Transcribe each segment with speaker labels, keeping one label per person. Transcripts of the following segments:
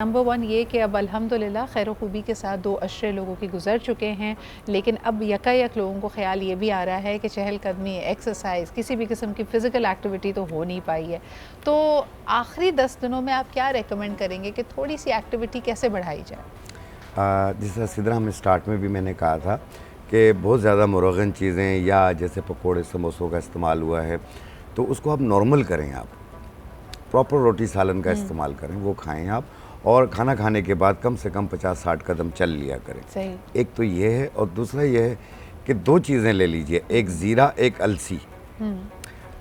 Speaker 1: Number one ये कि अब अल्हम्दुलिल्लाह खैर खूबी के साथ 2 अशरे लोगों के गुजर चुके हैं, लेकिन अब यकायक लोगों को ख्याल ये भी आ रहा है कि चहलकदमी, एक्सरसाइज, किसी भी किस्म की फ़िज़िकल एक्टिविटी तो हो नहीं पाई है। तो आखिरी 10 दिनों में आप क्या रेकमेंड करेंगे कि थोड़ी सी एक्टिविटी कैसे बढ़ाई जाए?
Speaker 2: जैसा सिदरा हमें स्टार्ट में भी मैंने कहा था कि बहुत ज़्यादा मुरगन चीज़ें या जैसे पकोड़े समोसों का इस्तेमाल हुआ है, तो उसको आप नॉर्मल करें। आप प्रॉपर रोटी सालन का इस्तेमाल करें, वो खाएं आप। और खाना खाने के बाद कम से कम 50-60 कदम चल लिया करें।
Speaker 1: सही।
Speaker 2: एक तो ये है, और दूसरा ये है कि 2 चीज़ें ले लीजिए, एक ज़ीरा, एक अलसी।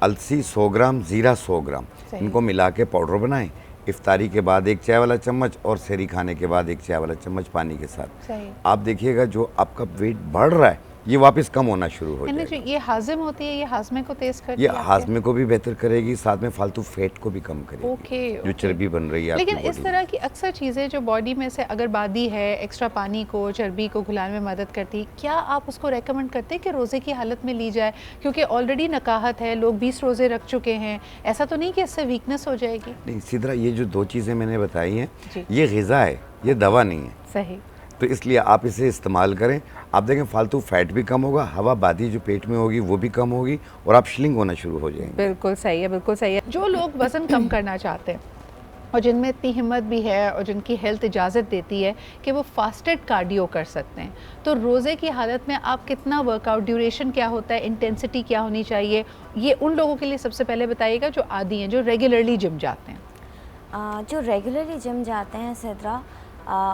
Speaker 2: अलसी 100 ग्राम, ज़ीरा 100 ग्राम,
Speaker 1: सही।
Speaker 2: इनको मिला के पाउडर बनाएं। इफ्तारी के बाद 1 चाय वाला चम्मच और सहरी खाने के बाद 1 चाय वाला चम्मच पानी के साथ।
Speaker 1: सही।
Speaker 2: आप देखिएगा जो आपका वेट बढ़ रहा है ये वापस कम होना शुरू हो
Speaker 1: यानी
Speaker 2: जाएगा।
Speaker 1: जो ये हाजिम होती है, ये हाजमे को तेज़ करती
Speaker 2: ये
Speaker 1: है आपके?
Speaker 2: हाजमे को भी बेहतर करेगी, साथ में फालतू फैट को भी कम करेगी।
Speaker 1: ओके,
Speaker 2: जो चर्बी बन रही है आपकी
Speaker 1: लेकिन
Speaker 2: बॉडी
Speaker 1: इस
Speaker 2: में।
Speaker 1: तरह की अक्सर चीज़ें जो बॉडी में से अगर बादी है, एक्स्ट्रा पानी को, चर्बी को घुलाने में मदद करती है, क्या आप उसको रेकमेंड करते हैं कि रोज़े की हालत में ली जाए? क्योंकि ऑलरेडी नकाहत है, लोग 20 रोज़े रख चुके हैं, ऐसा तो नहीं कि इससे वीकनेस हो जाएगी?
Speaker 2: नहीं सिदरा, ये जो 2 चीज़ें मैंने बताई हैं,
Speaker 1: जी।
Speaker 2: ये ग़िज़ा है, ये दवा नहीं है।
Speaker 1: सही।
Speaker 2: तो इसलिए आप इसे इस्तेमाल करें। आप देखें फालतू फैट भी कम होगा, हवा बादी जो पेट में होगी वो भी कम होगी, और आप शिलिंग होना शुरू हो जाएंगे।
Speaker 1: बिल्कुल सही है, बिल्कुल सही है। जो लोग वज़न कम करना चाहते हैं और जिनमें इतनी हिम्मत भी है और जिनकी हेल्थ इजाज़त देती है कि वो फास्टेड कार्डियो कर सकते हैं, तो रोज़े की हालत में आप कितना वर्कआउट, ड्यूरेशन क्या होता है, इंटेंसिटी क्या होनी चाहिए, ये उन लोगों के लिए सबसे पहले बताइएगा जो आदी हैं, जो रेगुलरली जिम जाते हैं?
Speaker 3: जो रेगुलरली जिम जाते हैं सिद्रा,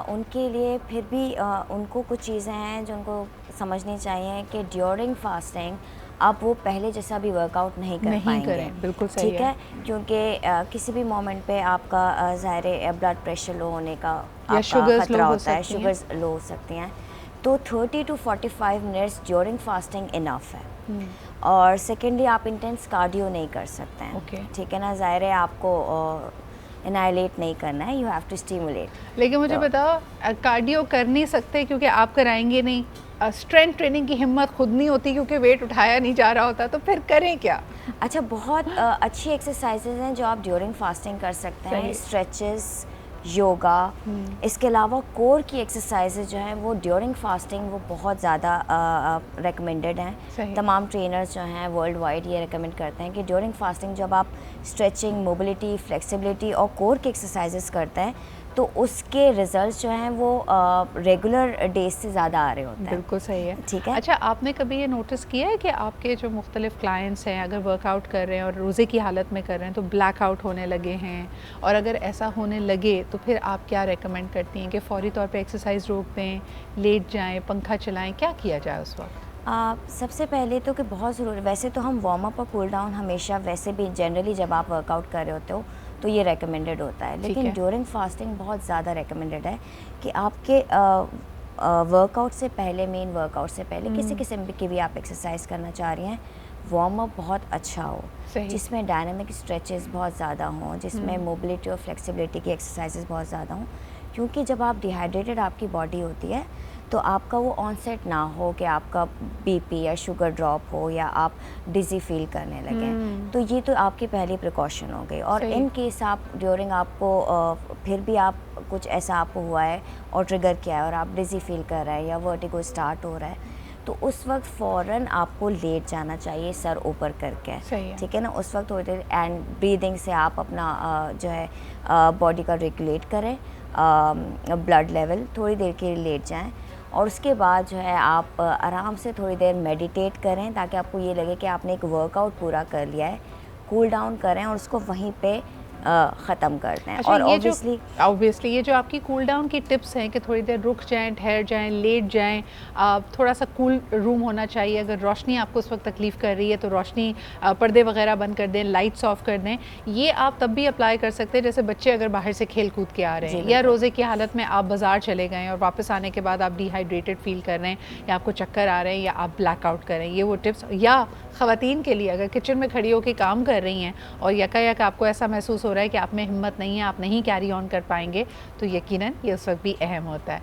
Speaker 3: उनके लिए फिर भी उनको कुछ चीज़ें हैं जो उनको समझनी चाहिए कि ड्यूरिंग फास्टिंग आप वो पहले जैसा भी वर्कआउट नहीं कर पाएंगे।
Speaker 1: करें, बिल्कुल सही
Speaker 3: ठीक है, क्योंकि किसी भी मोमेंट पे आपका ज़ाहिर है ब्लड प्रेशर लो होने का
Speaker 1: या शुगर्स लो
Speaker 3: खतरा
Speaker 1: हो
Speaker 3: होता है,
Speaker 1: सकती हैं।
Speaker 3: शुगर्स लो हो सकती हैं। तो 30 to 45 minutes during fasting enough है। और सेकेंडली आप इंटेंस कार्डियो नहीं कर सकते हैं।
Speaker 1: ओके।
Speaker 3: ठीक है ना, ज़ाहिर है आपको इनाइलेट नहीं करना है, यू हैव टू स्टिमुलेट।
Speaker 1: लेकिन मुझे बताओ, कार्डियो कर नहीं सकते क्योंकि आप कराएंगे नहीं, स्ट्रेंथ ट्रेनिंग की हिम्मत खुद नहीं होती क्योंकि वेट उठाया नहीं जा रहा होता, तो फिर करें क्या?
Speaker 3: अच्छा, बहुत अच्छी एक्सरसाइजेज हैं जो आप ड्यूरिंग फास्टिंग कर सकते हैं, स्ट्रेचेस, योगा। इसके अलावा कोर की एक्सरसाइजेज जो हैं वो ड्यूरिंग फास्टिंग वो बहुत ज़्यादा रेकमेंडेड हैं। तमाम ट्रेनर्स जो हैं वर्ल्ड वाइड ये रेकमेंड करते हैं कि ड्यूरिंग फास्टिंग जब आप स्ट्रेचिंग, मोबिलिटी, फ्लेक्सिबिलिटी और कोर की एक्सरसाइजेज करते हैं तो उसके रिजल्ट्स जो हैं वो रेगुलर डेज से ज़्यादा आ रहे होते हैं।
Speaker 1: बिल्कुल सही है।
Speaker 3: ठीक है।
Speaker 1: अच्छा, आपने कभी ये नोटिस किया है कि आपके जो मुख्तलिफ क्लाइंट्स हैं अगर वर्कआउट कर रहे हैं और रोज़े की हालत में कर रहे हैं तो ब्लैकआउट होने लगे हैं, और अगर ऐसा होने लगे तो फिर आप क्या रेकमेंड करती हैं कि फ़ौरी तौर पे एक्सरसाइज रोक दें, लेट जाएं, पंखा चलाएं, क्या किया जाए उस वक्त?
Speaker 3: सबसे पहले तो कि बहुत ज़रूरी, वैसे तो हम वार्म अप और कूल डाउन हमेशा वैसे भी जनरली जब आप वर्कआउट कर रहे होते हो तो ये रेकमेंडेड होता है, लेकिन ड्यूरिंग फास्टिंग बहुत ज़्यादा रेकमेंडेड है कि आपके वर्कआउट से पहले, मेन वर्कआउट से पहले किसी किस्म की भी आप एक्सरसाइज करना चाह रही हैं, वार्म अप बहुत अच्छा हो, जिसमें डायनामिक स्ट्रेचेस बहुत ज़्यादा हों, जिसमें मोबिलिटी और फ्लेक्सिबिलिटी की एक्सरसाइजेज बहुत ज़्यादा हों। क्योंकि जब आप डिहाइड्रेटेड आपकी बॉडी होती है तो आपका वो ऑनसेट ना हो कि आपका बीपी या शुगर ड्रॉप हो या आप डिज़ी फील करने लगें। तो ये तो आपकी पहली प्रिकॉशन हो गई। और इन केस आप ड्यूरिंग आपको फिर भी आप कुछ ऐसा आपको हुआ है और ट्रिगर किया है और आप डिज़ी फील कर रहे हैं या वर्टिगो स्टार्ट हो रहा है, तो उस वक्त फ़ौरन आपको लेट जाना चाहिए सर ऊपर करके। ठीक है ना, उस वक्त थोड़ी देर एंड ब्रीदिंग से आप अपना जो है बॉडी का रेगुलेट करें, ब्लड लेवल, थोड़ी देर के लिए लेट जाएं और उसके बाद जो है आप आराम से थोड़ी देर मेडिटेट करें ताकि आपको ये लगे कि आपने एक वर्कआउट पूरा कर लिया है। कूल डाउन करें और उसको वहीं पे ख़त्म कर दें।
Speaker 1: अच्छा,
Speaker 3: और
Speaker 1: ऑब्वियसली ये जो आपकी कूल डाउन की टिप्स हैं कि थोड़ी देर रुक जाएं, ठहर जाएं, लेट जाएं, थोड़ा सा कूल रूम होना चाहिए, अगर रोशनी आपको उस वक्त तकलीफ़ कर रही है तो रोशनी, पर्दे वगैरह बंद कर दें, लाइट्स ऑफ कर दें, ये आप तब भी अप्लाई कर सकते हैं जैसे बच्चे अगर बाहर से खेल कूद के आ रहे हैं, या रोज़े की हालत में आप बाज़ार चले गए और वापस आने के बाद आप डिहाइड्रेटेड फील कर रहे हैं या आपको चक्कर आ रहे हैं या आप ब्लैकआउट कर रहे हैं, ये वो टिप्स। या ख़वातीन के लिए अगर किचन में खड़ी होकर काम कर रही हैं और यकायक आपको ऐसा महसूस हो रहा है कि आप में हिम्मत नहीं है, आप नहीं कैरी ऑन कर पाएंगे, तो यकीनन ये उस वक्त भी अहम होता है।